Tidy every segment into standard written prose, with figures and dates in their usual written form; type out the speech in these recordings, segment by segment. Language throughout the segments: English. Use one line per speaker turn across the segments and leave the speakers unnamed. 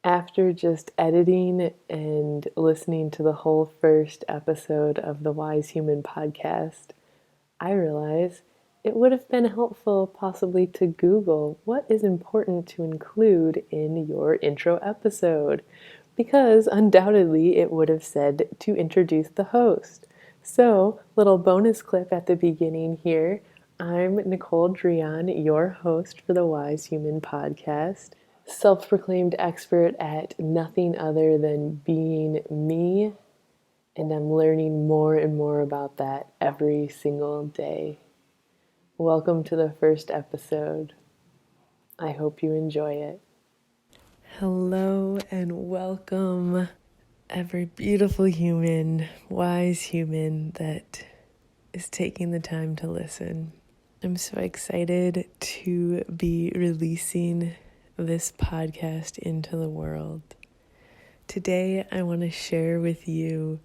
After just editing and listening to the whole first episode of the Wise Human podcast, I realize it would have been helpful possibly to Google what is important to include in your intro episode, because undoubtedly it would have said to introduce the host. So, little bonus clip at the beginning here. I'm Nicole Dreon, your host for the Wise Human podcast, self-proclaimed expert at nothing other than being me, and I'm learning more and more about that every single day. Welcome to the first episode. I hope you enjoy it. Hello and welcome, every beautiful human, wise human that is taking the time to listen. I'm so excited to be releasing this podcast into the world. Today, I want to share with you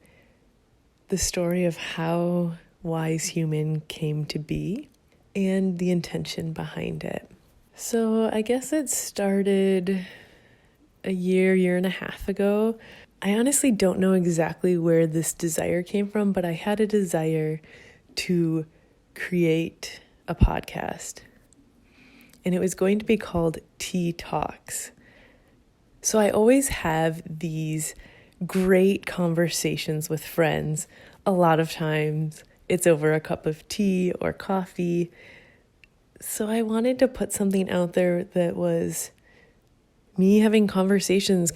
the story of how Wise Human came to be and the intention behind it. So I guess it started a year and a half ago. I honestly don't know exactly where this desire came from, but I had a desire to create a podcast. And it was going to be called Tea Talks. So I always have these great conversations with friends. A lot of times it's over a cup of tea or coffee. So I wanted to put something out there that was me having conversations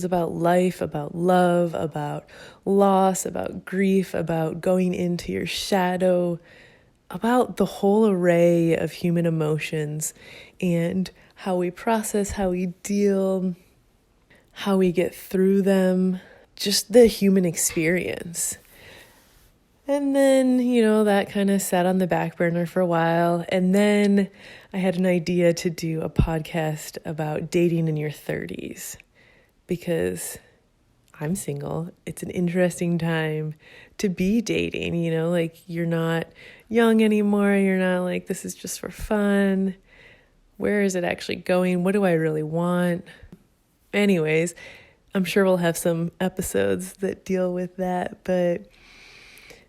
about life, about love, about loss, about grief, about going into your shadow, about the whole array of human emotions and how we process, how we deal, how we get through them, just the human experience. And then, that kind of sat on the back burner for a while. And then I had an idea to do a podcast about dating in your 30s because I'm single. It's an interesting time to be dating, you're not young anymore. You're not like, this is just for fun. Where is it actually going? What do I really want? Anyways, I'm sure we'll have some episodes that deal with that, but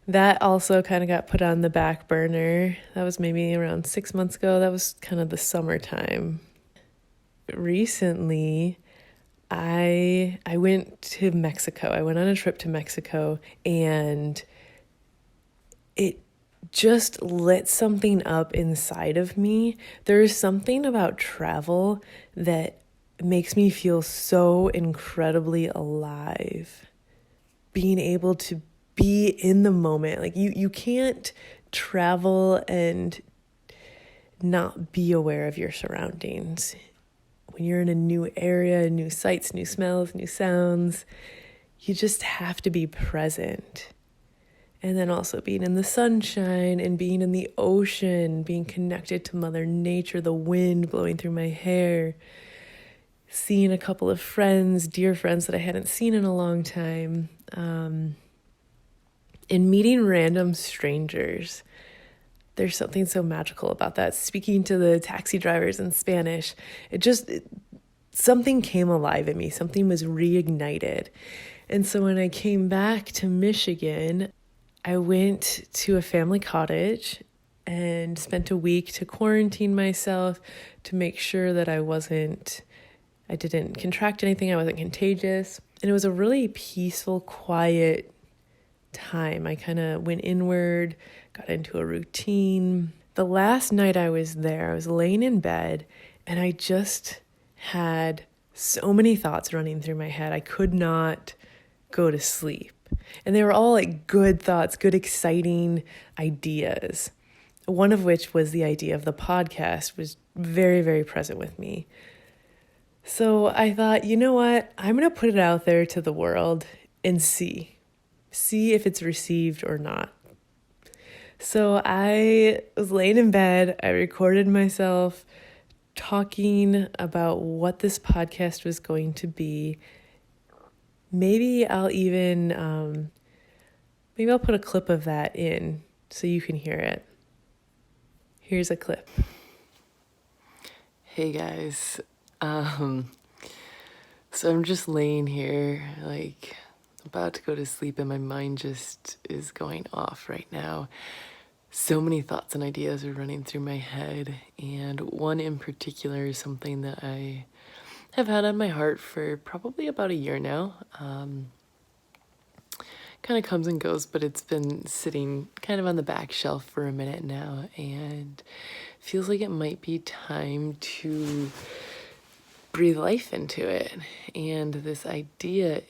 that also kind of got put on the back burner. That was maybe around 6 months ago. That was kind of the summertime. Recently, I went to Mexico. I went on a trip to Mexico, and it just lit something up inside of me. There's something about travel that makes me feel so incredibly alive. Being able to be in the moment. Like you can't travel and not be aware of your surroundings. When you're in a new area, new sights, new smells, new sounds, you just have to be present. And then also being in the sunshine and being in the ocean, being connected to Mother Nature, the wind blowing through my hair, seeing a couple of friends, dear friends that I hadn't seen in a long time, and meeting random strangers. There's something so magical about that. Speaking to the taxi drivers in Spanish, something came alive in me. Something was reignited. And so when I came back to Michigan, I went to a family cottage and spent a week to quarantine myself to make sure that I didn't contract anything, I wasn't contagious. And it was a really peaceful, quiet time. I kind of went inward, got into a routine. The last night I was there, I was laying in bed and I just had so many thoughts running through my head. I could not go to sleep. And they were all like good thoughts, good, exciting ideas. One of which was the idea of the podcast was very, very present with me. So I thought, you know what? I'm going to put it out there to the world and see if it's received or not. So I was laying in bed. I recorded myself talking about what this podcast was going to be. Maybe I'll put a clip of that in so you can hear it. Here's a clip. Hey guys. So I'm just laying here, like, about to go to sleep, and my mind just is going off right now. So many thoughts and ideas are running through my head, and one in particular is something that I have had on my heart for probably about a year now. Kind of comes and goes, but it's been sitting kind of on the back shelf for a minute now, and feels like it might be time to breathe life into it. And this idea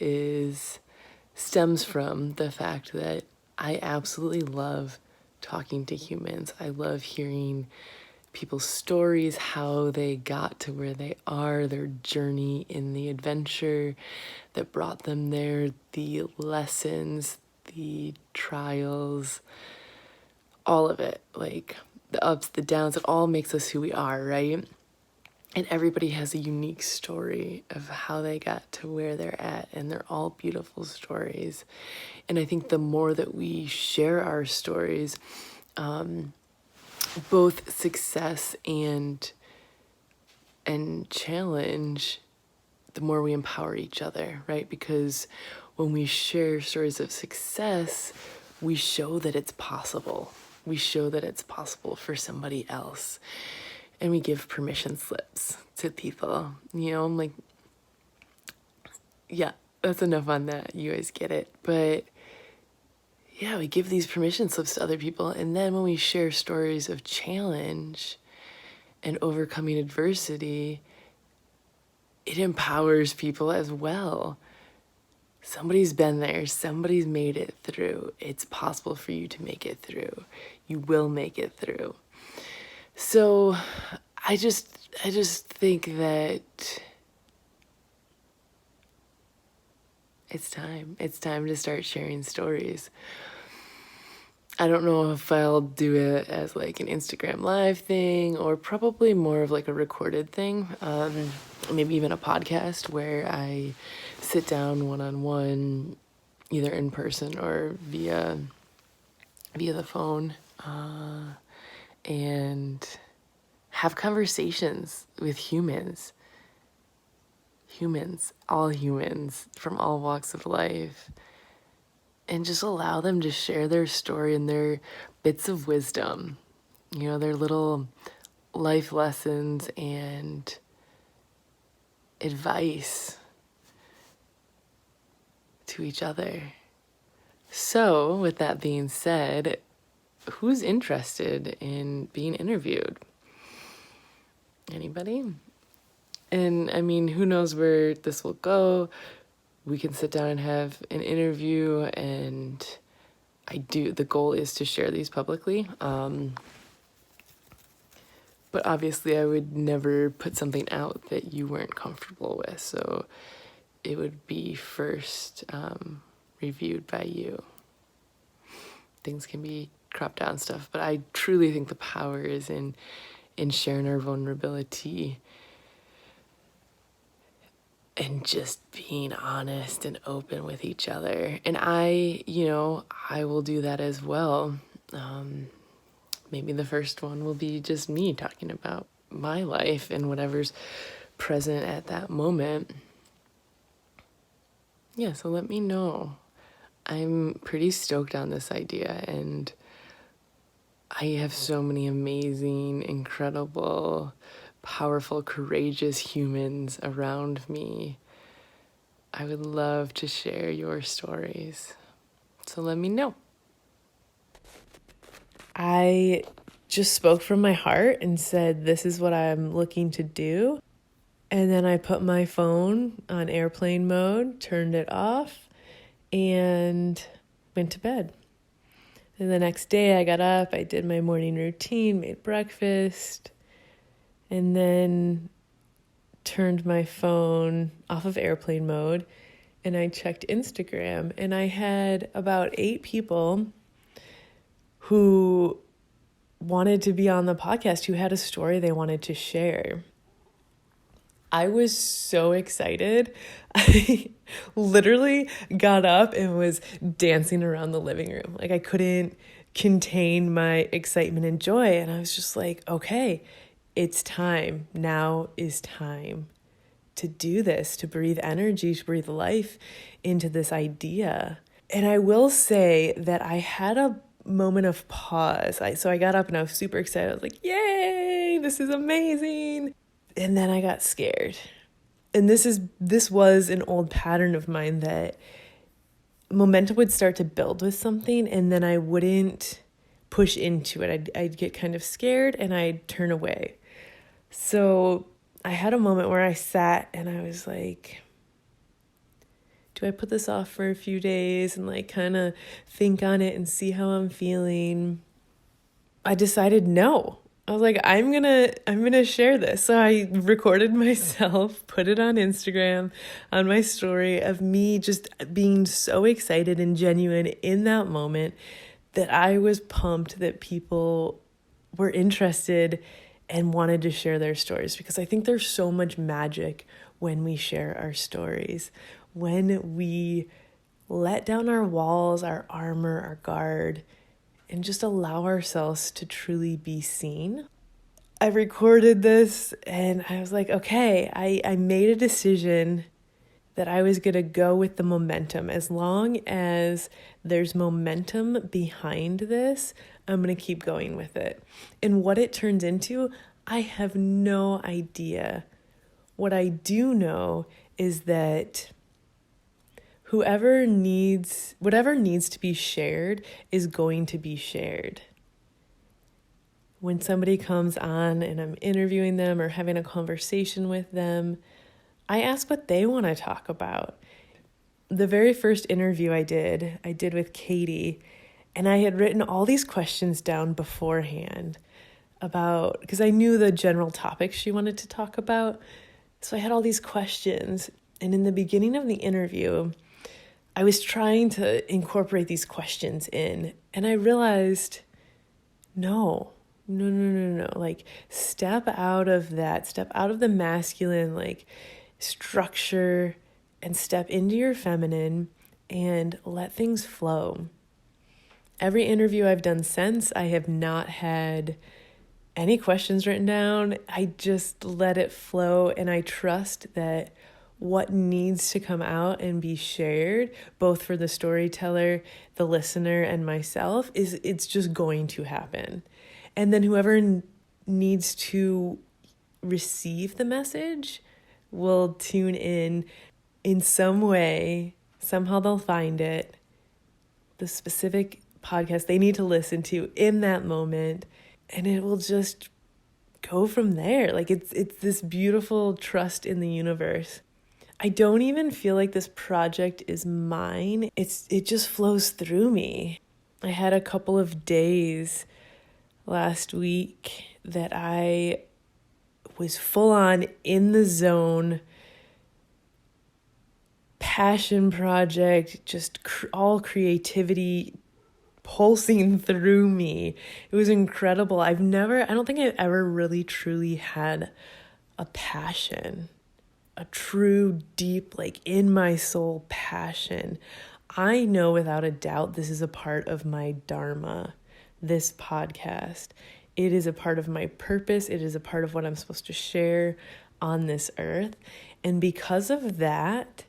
stems from the fact that I absolutely love talking to humans. I love hearing people's stories, how they got to where they are, their journey in the adventure that brought them there, the lessons, the trials, all of it, like the ups, the downs. It all makes us who we are, right? And everybody has a unique story of how they got to where they're at, and they're all beautiful stories. And I think the more that we share our stories, both success and challenge, the more we empower each other, right? Because when we share stories of success, we show that it's possible. We show that it's possible for somebody else. And we give permission slips to people. I'm like, yeah, that's enough on that. You guys get it. But yeah, we give these permission slips to other people. And then when we share stories of challenge and overcoming adversity, it empowers people as well. Somebody's been there. Somebody's made it through. It's possible for you to make it through. You will make it through. So I just think that it's time. It's time to start sharing stories. I don't know if I'll do it as like an Instagram live thing, or probably more of like a recorded thing. Maybe even a podcast where I sit down one-on-one, either in person or via the phone, and have conversations with humans, all humans from all walks of life, and just allow them to share their story and their bits of wisdom, their little life lessons and advice to each other. So, with that being said, who's interested in being interviewed? Anybody? And I mean, who knows where this will go? We can sit down and have an interview, and the goal is to share these publicly. But obviously I would never put something out that you weren't comfortable with. So it would be first reviewed by you. Things can be cropped out and stuff, but I truly think the power is in sharing our vulnerability and just being honest and open with each other. And I will do that as well. Maybe the first one will be just me talking about my life and whatever's present at that moment. Yeah, so let me know. I'm pretty stoked on this idea, and I have so many amazing, incredible, powerful, courageous humans around me. I would love to share your stories. So let me know. I just spoke from my heart and said, this is what I'm looking to do. And then I put my phone on airplane mode, turned it off, and went to bed. And the next day I got up, I did my morning routine, made breakfast, and then turned my phone off of airplane mode, and I checked Instagram, and I had about 8 people who wanted to be on the podcast, who had a story they wanted to share. I was so excited. I literally got up and was dancing around the living room. Like, I couldn't contain my excitement and joy. And I was just like, okay, it's time. Now is time. to do this, to breathe energy, to breathe life into this idea. And I will say that I had a moment of pause. So I got up and I was super excited. I was like, yay, this is amazing. And then I got scared. And this was an old pattern of mine, that momentum would start to build with something and then I wouldn't push into it. I'd get kind of scared and I'd turn away. So I had a moment where I sat and I was like, do I put this off for a few days and like kind of think on it and see how I'm feeling? I decided no. I was like, I'm gonna share this. So I recorded myself, put it on Instagram, on my story, of me just being so excited and genuine in that moment that I was pumped that people were interested and wanted to share their stories, because I think there's so much magic when we share our stories, when we let down our walls, our armor, our guard, and just allow ourselves to truly be seen. I recorded this and I was like, okay, I made a decision that I was going to go with the momentum. As long as there's momentum behind this, I'm going to keep going with it. And what it turns into, I have no idea. What I do know is that whatever needs to be shared is going to be shared. When somebody comes on and I'm interviewing them or having a conversation with them, I ask what they want to talk about. The very first interview I did with Katie, and I had written all these questions down beforehand because I knew the general topics she wanted to talk about. So I had all these questions, and in the beginning of the interview, I was trying to incorporate these questions in, and I realized, no. Like, step out of the masculine, like, structure, and step into your feminine and let things flow. Every interview I've done since, I have not had any questions written down. I just let it flow, and I trust that what needs to come out and be shared, both for the storyteller, the listener, and myself, it's just going to happen. And then whoever needs to receive the message will tune in some way. Somehow they'll find it, the specific podcast they need to listen to in that moment, and it will just go from there. Like, it's this beautiful trust in the universe. I don't even feel like this project is mine. It just flows through me. I had a couple of days last week that I was full on in the zone, passion project, just all creativity pulsing through me. It was incredible. I don't think I've ever really truly had a passion, a true deep, like, in my soul passion. I know without a doubt this is a part of my dharma, this podcast. It is a part of my purpose. It is a part of what I'm supposed to share on this earth. And because of that,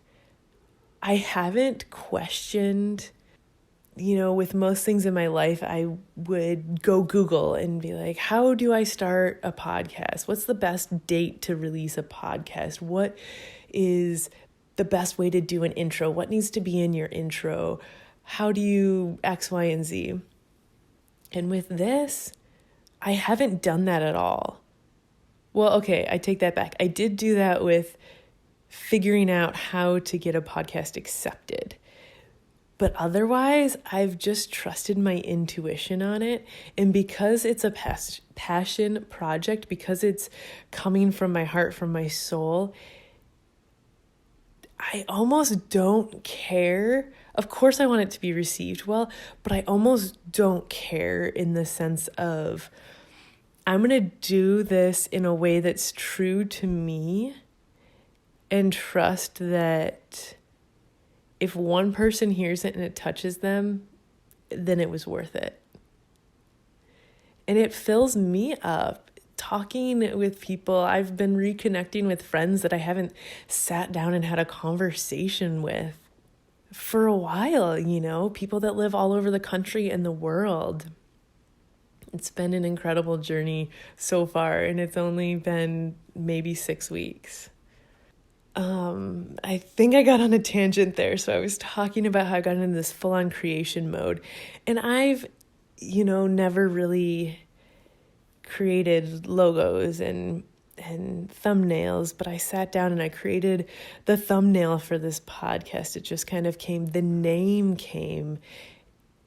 I haven't questioned, with most things in my life, I would go Google and be like, how do I start a podcast? What's the best date to release a podcast? What is the best way to do an intro? What needs to be in your intro? How do you X, Y, and Z? And with this, I haven't done that at all. Well, okay, I take that back. I did do that with figuring out how to get a podcast accepted. But otherwise, I've just trusted my intuition on it. And because it's a passion project, because it's coming from my heart, from my soul, I almost don't care. Of course, I want it to be received well, but I almost don't care, in the sense of, I'm going to do this in a way that's true to me, and trust that if one person hears it and it touches them, then it was worth it. And it fills me up. talking with people. I've been reconnecting with friends that I haven't sat down and had a conversation with for a while, people that live all over the country and the world. It's been an incredible journey so far, and it's only been maybe 6 weeks. I think I got on a tangent there. So I was talking about how I got into this full-on creation mode, and I've, never really created logos and thumbnails, but I sat down and I created the thumbnail for this podcast. It just kind of came, the name came.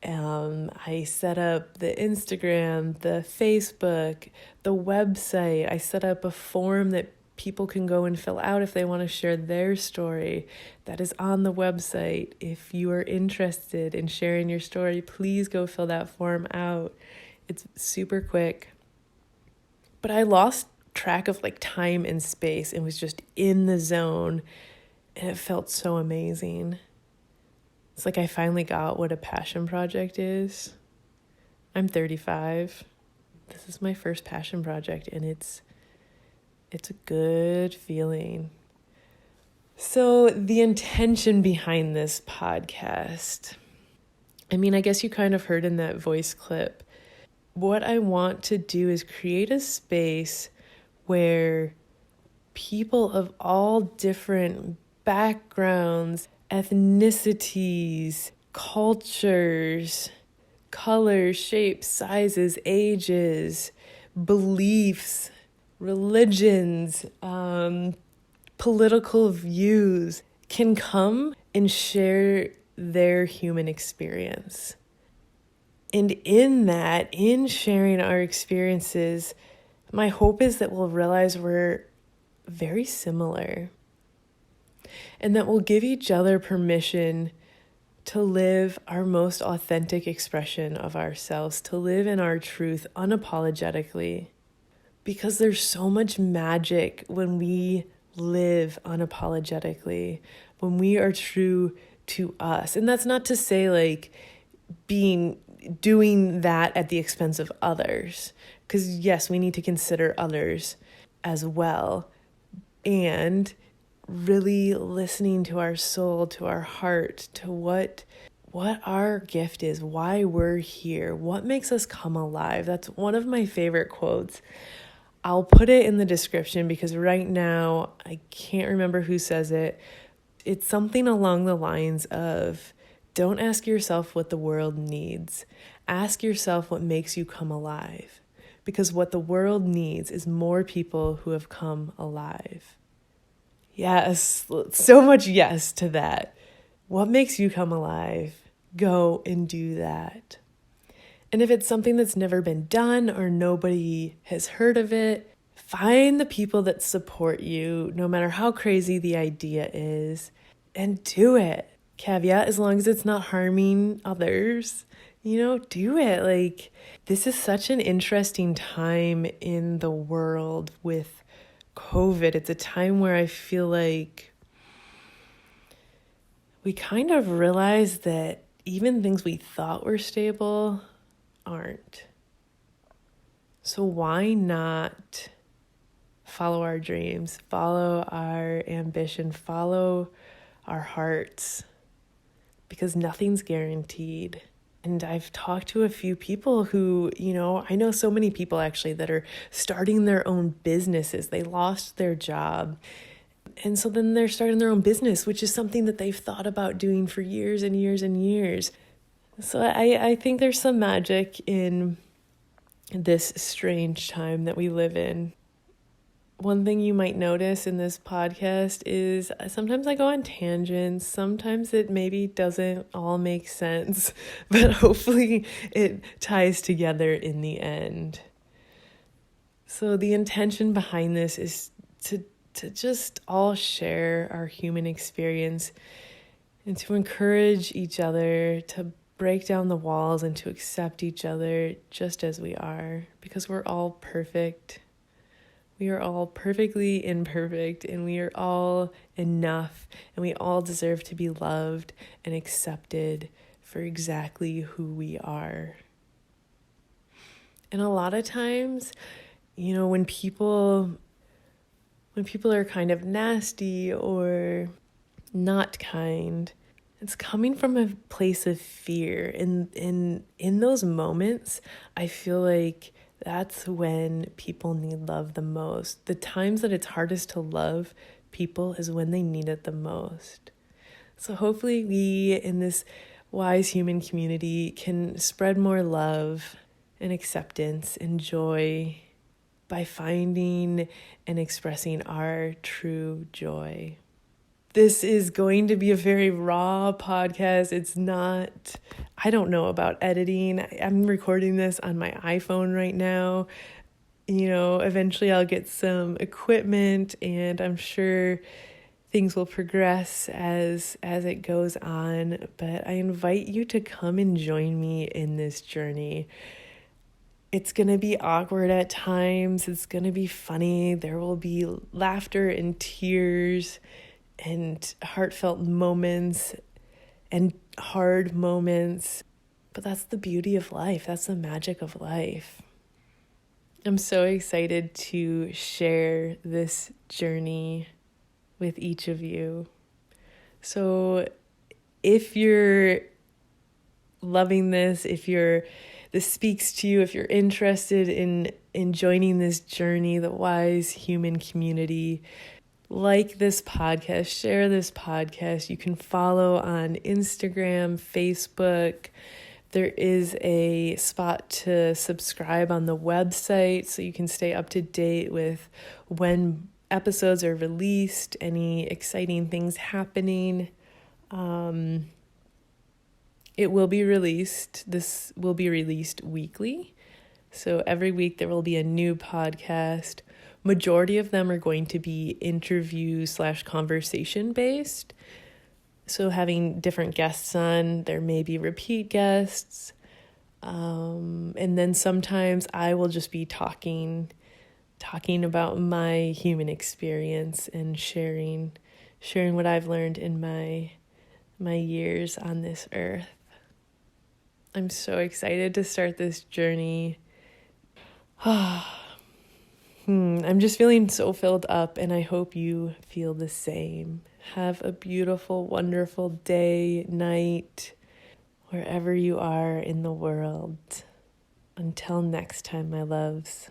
I set up the Instagram, the Facebook, the website. I set up a form that people can go and fill out if they want to share their story. That is on the website. If you are interested in sharing your story, please go fill that form out. It's super quick. But I lost track of time and space and was just in the zone, and it felt so amazing. It's like I finally got what a passion project is. I'm 35. This is my first passion project, and it's a good feeling. So the intention behind this podcast, I guess you kind of heard in that voice clip, what I want to do is create a space where people of all different backgrounds, ethnicities, cultures, colors, shapes, sizes, ages, beliefs, religions, political views can come and share their human experience. And in sharing our experiences, my hope is that we'll realize we're very similar, and that we'll give each other permission to live our most authentic expression of ourselves, to live in our truth unapologetically. Because there's so much magic when we live unapologetically, when we are true to us. And that's not to say doing that at the expense of others. Because yes, we need to consider others as well. And really listening to our soul, to our heart, to what our gift is, why we're here, what makes us come alive. That's one of my favorite quotes. I'll put it in the description because right now I can't remember who says it. It's something along the lines of, don't ask yourself what the world needs. Ask yourself what makes you come alive. Because what the world needs is more people who have come alive. Yes, so much yes to that. What makes you come alive? Go and do that. And if it's something that's never been done or nobody has heard of it, find the people that support you, no matter how crazy the idea is, and do it. Caveat, as long as it's not harming others, do it. This is such an interesting time in the world with COVID. It's a time where I feel like we kind of realize that even things we thought were stable aren't. So why not follow our dreams, follow our ambition, follow our hearts? Because nothing's guaranteed. And I've talked to a few people who, I know so many people actually that are starting their own businesses. They lost their job. And so then they're starting their own business, which is something that they've thought about doing for years and years and years. So I think there's some magic in this strange time that we live in. One thing you might notice in this podcast is sometimes I go on tangents. Sometimes it maybe doesn't all make sense, but hopefully it ties together in the end. So the intention behind this is to just all share our human experience and to encourage each other to break down the walls and to accept each other just as we are, because we're all perfect. We are all perfectly imperfect, and we are all enough, and we all deserve to be loved and accepted for exactly who we are. And a lot of times, when people are kind of nasty or not kind, it's coming from a place of fear. And in those moments, I feel like that's when people need love the most. The times that it's hardest to love people is when they need it the most. So hopefully we in this wise human community can spread more love and acceptance and joy by finding and expressing our true joy. This is going to be a very raw podcast. I don't know about editing. I'm recording this on my iPhone right now. Eventually I'll get some equipment, and I'm sure things will progress as it goes on. But I invite you to come and join me in this journey. It's going to be awkward at times. It's going to be funny. There will be laughter and tears and heartfelt moments and hard moments. But that's the beauty of life. That's the magic of life. I'm so excited to share this journey with each of you. So if you're loving this, if this speaks to you, if you're interested in joining this journey, the wise human community, like this podcast, share this podcast. You can follow on Instagram, Facebook. There is a spot to subscribe on the website so you can stay up to date with when episodes are released, any exciting things happening. It will be released. This will be released weekly. So every week there will be a new podcast. Majority of them are going to be interview/conversation based. So having different guests on, there may be repeat guests. And then sometimes I will just be talking about my human experience and sharing what I've learned in my years on this earth. I'm so excited to start this journey. I'm just feeling so filled up, and I hope you feel the same. Have a beautiful, wonderful day, night, wherever you are in the world. Until next time, my loves.